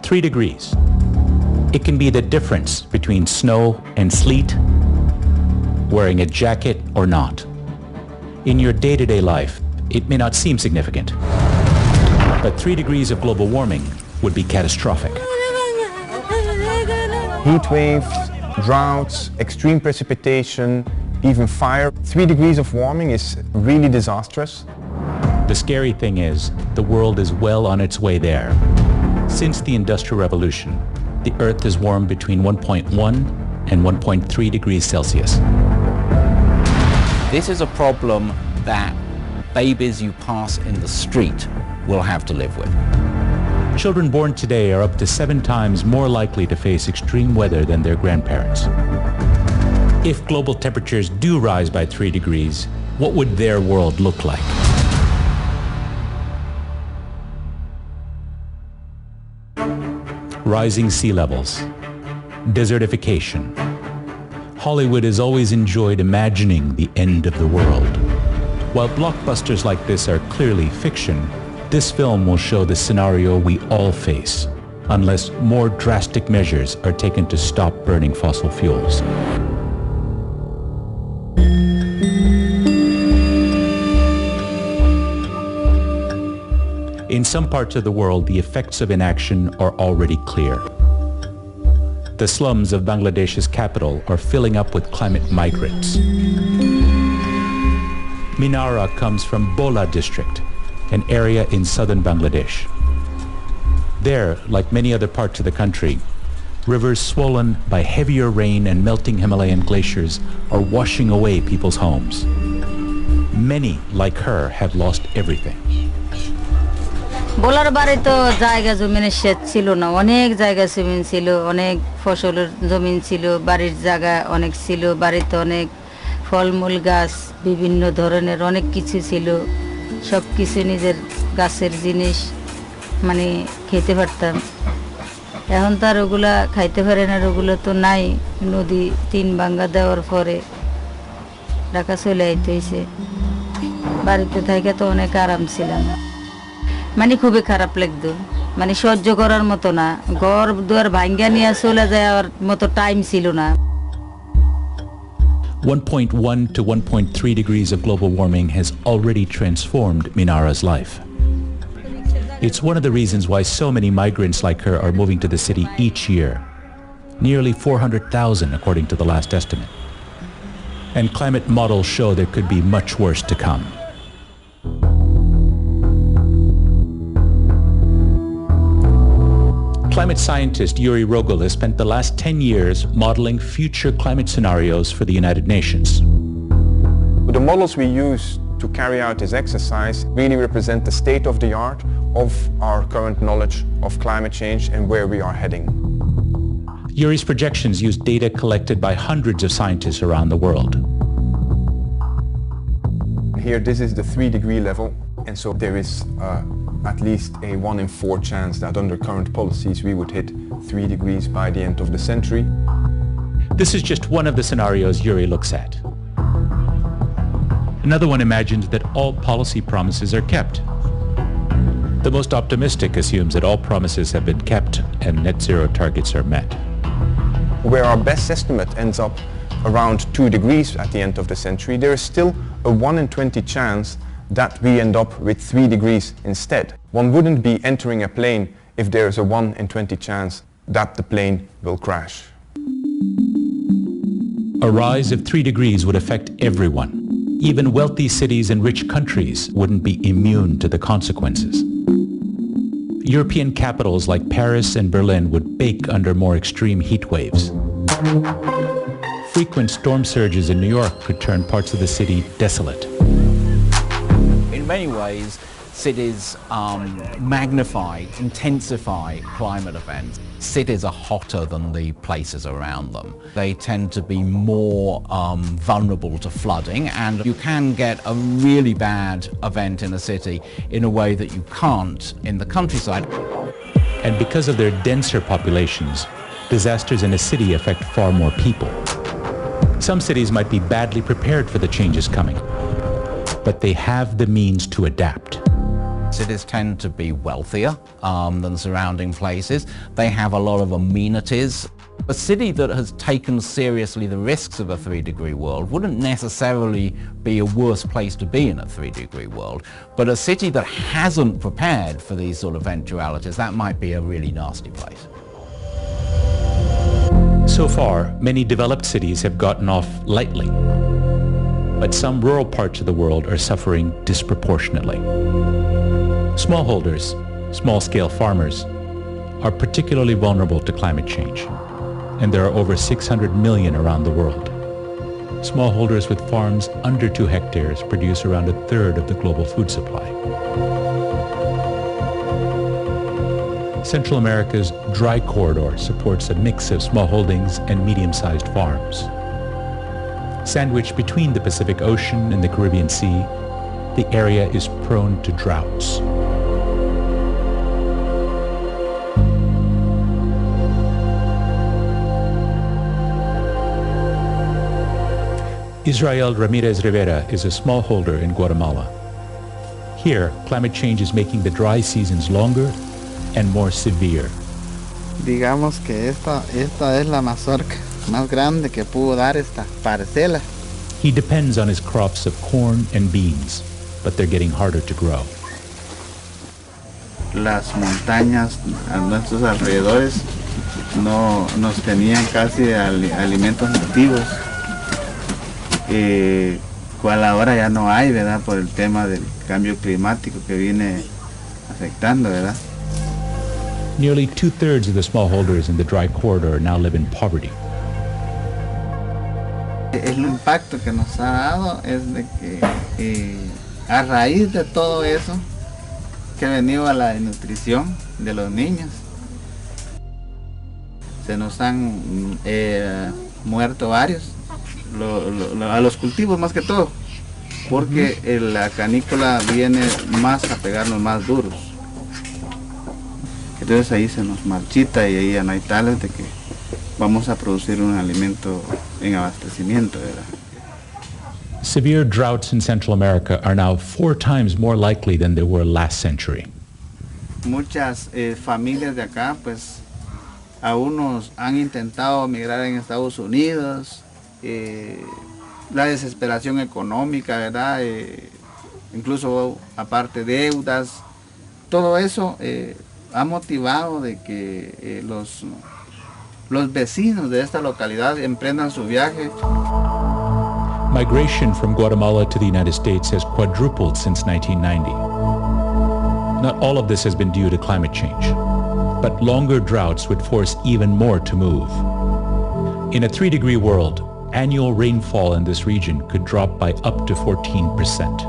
3 degrees. It can be the difference between snow and sleet, wearing a jacket or not. In your day-to-day life, it may not seem significant, but 3 degrees of global warming would be catastrophic. Heat waves, droughts, extreme precipitation, even fire. 3 degrees of warming is really disastrous. The scary thing is, the world is well on its way there. Since the Industrial Revolution, the Earth has warmed between 1.1 and 1.3 degrees Celsius. This is a problem that babies you pass in the street will have to live with. Children born today are up to 7 times more likely to face extreme weather than their grandparents. If global temperatures do rise by 3 degrees, what would their world look like? Rising sea levels, desertification. Hollywood has always enjoyed imagining the end of the world. While blockbusters like this are clearly fiction, this film will show the scenario we all face, unless more drastic measures are taken to stop burning fossil fuels. In some parts of the world, the effects of inaction are already clear. The slums of Bangladesh's capital are filling up with climate migrants. Minara comes from Bola district, an area in southern Bangladesh. There, like many other parts of the country, rivers swollen by heavier rain and melting Himalayan glaciers are washing away people's homes. Many, like her, have lost everything. বলার বাড়ি তো জায়গা জমিনের শেষ ছিল না, অনেক জায়গা জমিন ছিল, অনেক ফসলের জমিন ছিল, বাড়ির জায়গা অনেক ছিল, বাড়িতে অনেক ফলমূল গাছ বিভিন্ন ধরনের অনেক কিছু ছিল, সব কিছু নিজের গাছের জিনিস মানে খেতে পারতাম। এখন তো আর ওগুলা খাইতে পারে না, ওগুলো তো নাই, নদী 3 ভাঙা দেওয়ার পরে ঢাকা চলে আইতে হয়েছে। বাড়িতে থেকে তো অনেক আরাম ছিলাম, মানে খুবই খারাপ লাগতো, মানে সহ্য করার মতো না, ঘর দুয়ার ভাঙ্গা নিয়ে চলে যাওয়ার মতো টাইম ছিল না। 1.1 to 1.3 degrees of global warming has already transformed Minara's life. It's one of the reasons why so many migrants like her are moving to the city each year. Nearly 400,000 according to the last estimate. And climate models show there could be much worse to come. Climate scientist Yuri Rogol has spent the last 10 years modeling future climate scenarios for the United Nations. The models we use to carry out this exercise really represent the state of the art of our current knowledge of climate change and where we are heading. Yuri's projections use data collected by hundreds of scientists around the world. Here, this is the 3-degree level, and so there is at least a 1 in 4 chance that under current policies we would hit 3 degrees by the end of the century. This is just one of the scenarios Yuri looks at. Another one imagines that all policy promises are kept. The most optimistic assumes that all promises have been kept and net zero targets are met. Where our best estimate ends up around 2 degrees at the end of the century, there is still a 1 in 20 chance that we end up with 3 degrees instead. One wouldn't be entering a plane if there is a 1 in 20 chance that the plane will crash. A rise of 3 degrees would affect everyone. Even wealthy cities and rich countries wouldn't be immune to the consequences. European capitals like Paris and Berlin would bake under more extreme heat waves. Frequent storm surges in New York could turn parts of the city desolate. In many ways, cities magnify, intensify climate events. Cities are hotter than the places around them. They tend to be more vulnerable to flooding, and you can get a really bad event in a city in a way that you can't in the countryside. And because of their denser populations, disasters in a city affect far more people. Some cities might be badly prepared for the changes coming, but they have the means to adapt. Cities tend to be wealthier than surrounding places. They have a lot of amenities. A city that has taken seriously the risks of a 3-degree world wouldn't necessarily be a worse place to be in a 3-degree world, but a city that hasn't prepared for these sort of eventualities, that might be a really nasty place. So far, many developed cities have gotten off lightly, but some rural parts of the world are suffering disproportionately. Smallholders, small-scale farmers, are particularly vulnerable to climate change, and there are over 600 million around the world. Smallholders with farms under 2 hectares produce around a third of the global food supply. Central America's dry corridor supports a mix of smallholdings and medium-sized farms. Sandwiched between the Pacific Ocean and the Caribbean Sea, the area is prone to droughts. Israel Ramirez Rivera is a smallholder in Guatemala. Here, climate change is making the dry seasons longer and more severe. Digamos que esta es la mazorca más grande que pudo dar esta parcela. He depends on his crops of corn and beans, but they're getting harder to grow. Las montañas a nuestros alrededores no nos tenían casi alimentos nativos, cual ahora ya no hay, ¿verdad? Por el tema del cambio climático que viene afectando, ¿verdad? Nearly 2/3 of the smallholders in the dry corridor now live in poverty. El impacto que nos ha dado es de que a raíz de todo eso que ha venido a la desnutrición de los niños, se nos han muerto varios, a los cultivos más que todo, porque la canícula viene más a pegarnos más duros. Entonces ahí se nos marchita y ahí ya no hay tales de que vamos a producir un alimento en abastecimiento, ¿verdad? Severe droughts in Central America are now 4 times more likely than they were last century. Muchas familias de acá, pues, a unos han intentado emigrar en Estados Unidos, la desesperación económica, ¿verdad? Incluso aparte deudas, todo eso ha motivado de que los vecinos de esta localidad emprendan su viaje. Migration from Guatemala to the United States has quadrupled since 1990. Not all of this has been due to climate change, but longer droughts would force even more to move. In a 3-degree world, annual rainfall in this region could drop by up to 14%.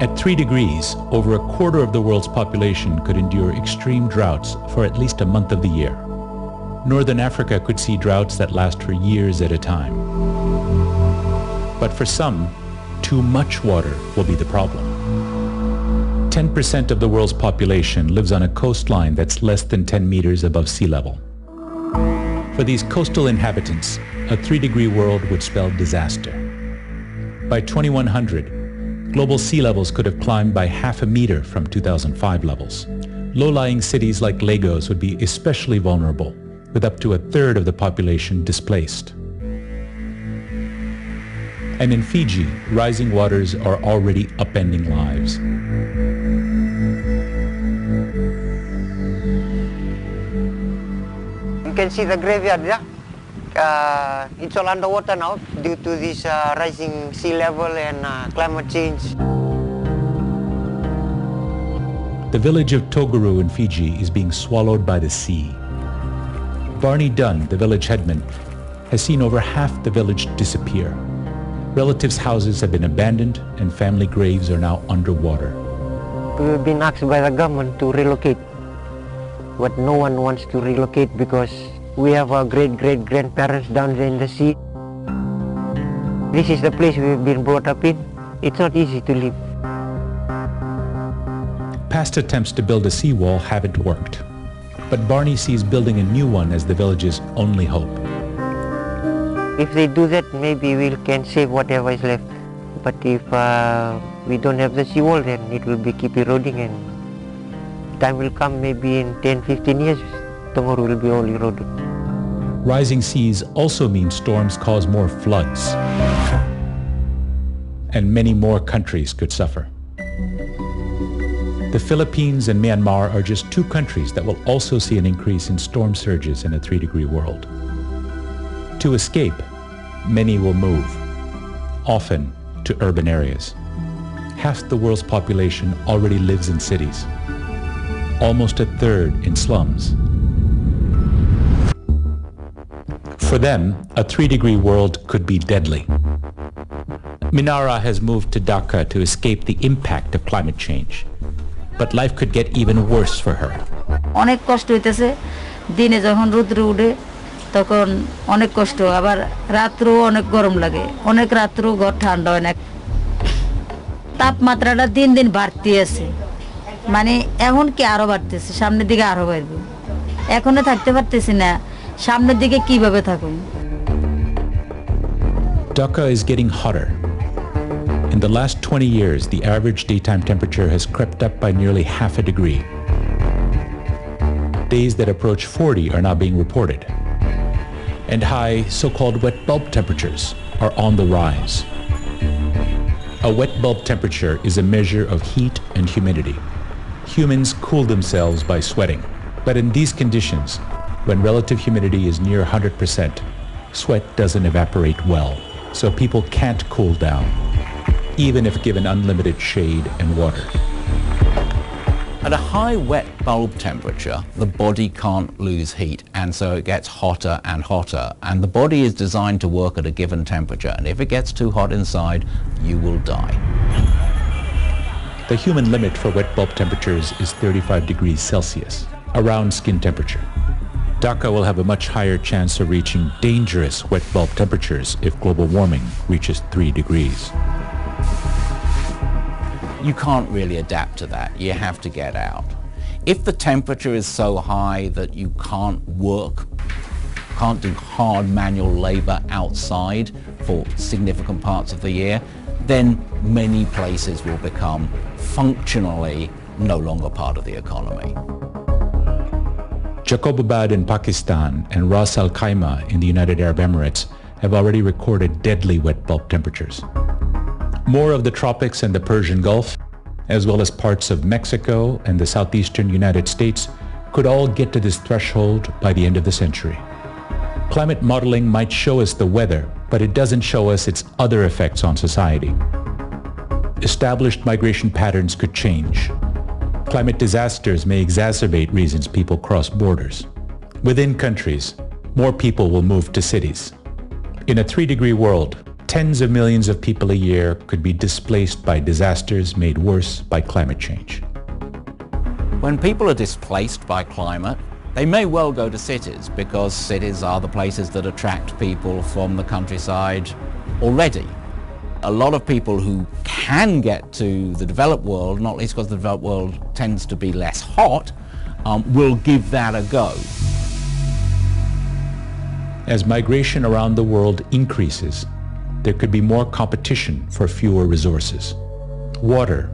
At 3 degrees, over a quarter of the world's population could endure extreme droughts for at least a month of the year. Northern Africa could see droughts that last for years at a time. But for some, too much water will be the problem. 10% of the world's population lives on a coastline that's less than 10 meters above sea level. For these coastal inhabitants, a 3-degree world would spell disaster. By 2100, global sea levels could have climbed by half a meter from 2005 levels. Low-lying cities like Lagos would be especially vulnerable, with up to a third of the population displaced. And in Fiji, rising waters are already upending lives. You can see the graveyard there. It's all underwater now due to this rising sea level and climate change. The village of Toguru in Fiji is being swallowed by the sea. Barney Dunn, the village headman, has seen over half the village disappear. Relatives' houses have been abandoned and family graves are now underwater. We've been asked by the government to relocate, but no one wants to relocate because we have our great-great-grandparents down there in the sea. This is the place we've been brought up in. It's not easy to live. Past attempts to build a seawall haven't worked, but Barney sees building a new one as the village's only hope. If they do that, maybe we can save whatever is left. But if we don't have the seawall, then it will be keep eroding, and time will come maybe in 10-15 years, Tongor will be all eroded. Rising seas also mean storms cause more floods, and many more countries could suffer. The Philippines and Myanmar are just two countries that will also see an increase in storm surges in a 3-degree world. To escape, many will move, often to urban areas. Half the world's population already lives in cities, almost a third in slums. For them, a 3-degree world could be deadly. Minara has moved to Dhaka to escape the impact of climate change. But life could get even worse for her. অনেক কষ্ট হইতেছে দিনে যখন রৌদ্র উঠে তখন অনেক কষ্ট আবার রাত্রেও অনেক গরম লাগে অনেক রাত্রেও ঘর ঠান্ডা হয় না তাপমাত্রাটা দিন দিন বাড়তে আছে মানে এখন কি আরো বাড়তেছে সামনের দিকে আরো বাড়বে এখনো থাকতে পারতেছি না সামনের দিকে কিভাবে থাকুন Dhaka is getting hotter. In the last 20 years, the average daytime temperature has crept up by nearly half a degree. Days that approach 40 are now being reported. And high, so-called wet bulb temperatures are on the rise. A wet bulb temperature is a measure of heat and humidity. Humans cool themselves by sweating. But in these conditions, when relative humidity is near 100%, sweat doesn't evaporate well, so people can't cool down, even if given unlimited shade and water. At a high wet bulb temperature, the body can't lose heat, and so it gets hotter and hotter, and the body is designed to work at a given temperature, and if it gets too hot inside, you will die. The human limit for wet bulb temperatures is 35 degrees Celsius, around skin temperature. Dhaka will have a much higher chance of reaching dangerous wet bulb temperatures if global warming reaches 3 degrees. You can't really adapt to that. You have to get out. If the temperature is so high that you can't work, can't do hard manual labor outside for significant parts of the year, then many places will become functionally no longer part of the economy. Jacobabad in Pakistan and Ras Al Khaimah in the United Arab Emirates have already recorded deadly wet bulb temperatures. More of the tropics and the Persian Gulf, as well as parts of Mexico and the southeastern United States, could all get to this threshold by the end of the century. Climate modeling might show us the weather, but it doesn't show us its other effects on society. Established migration patterns could change. Climate disasters may exacerbate reasons people cross borders. Within countries, more people will move to cities. In a 3-degree world, tens of millions of people a year could be displaced by disasters made worse by climate change. When people are displaced by climate, they may well go to cities because cities are the places that attract people from the countryside already. A lot of people who can get to the developed world, not least because the developed world tends to be less hot, will give that a go. As migration around the world increases, there could be more competition for fewer resources. Water,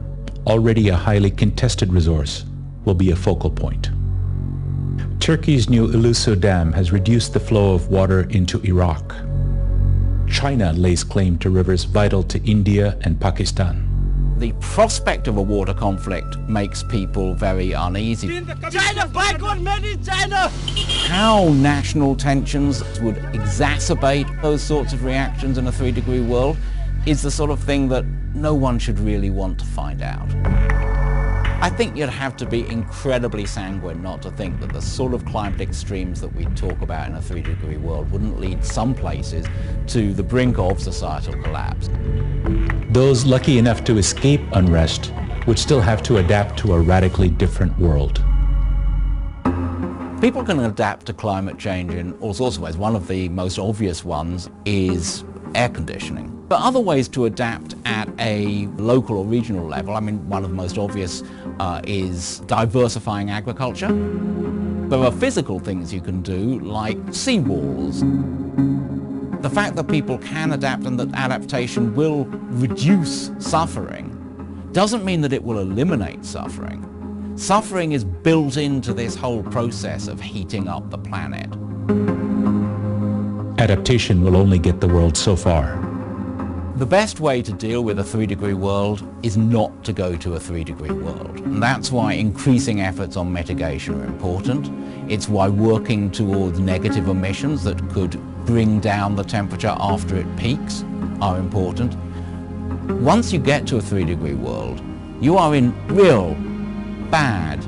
already a highly contested resource, will be a focal point. Turkey's new Ilısu Dam has reduced the flow of water into Iraq. China lays claim to rivers vital to India and Pakistan. The prospect of a water conflict makes people very uneasy. China, by God, made in China! How national tensions would exacerbate those sorts of reactions in a 3-degree world is the sort of thing that no one should really want to find out. I think you'd have to be incredibly sanguine not to think that the sort of climate extremes that we talk about in a 3-degree world wouldn't lead some places to the brink of societal collapse. Those lucky enough to escape unrest would still have to adapt to a radically different world. People can adapt to climate change in all sorts of ways. One of the most obvious ones is air conditioning. But other ways to adapt at a local or regional level, I mean, one of the most obvious is diversifying agriculture. There are physical things you can do, like seawalls. The fact that people can adapt and that adaptation will reduce suffering doesn't mean that it will eliminate suffering. Suffering is built into this whole process of heating up the planet. Adaptation will only get the world so far. The best way to deal with a 3-degree world is not to go to a 3-degree world. And that's why increasing efforts on mitigation are important. It's why working towards negative emissions that could bring down the temperature after it peaks are important. Once you get to a 3-degree world, you are in real, bad,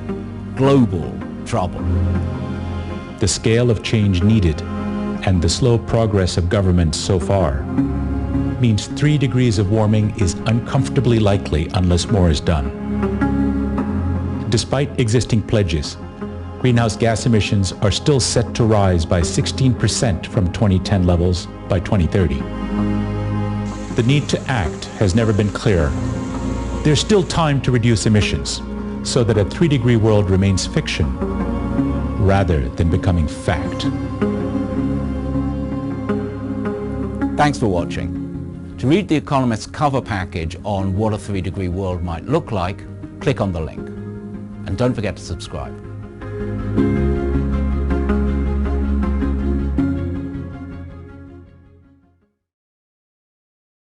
global trouble. The scale of change needed and the slow progress of governments so far means 3 degrees of warming is uncomfortably likely unless more is done. Despite existing pledges, greenhouse gas emissions are still set to rise by 16% from 2010 levels by 2030. The need to act has never been clearer. There's still time to reduce emissions so that a 3-degree world remains fiction rather than becoming fact. Thanks for watching. To read The Economist's cover package on what a 3-degree world might look like, click on the link. And don't forget to subscribe.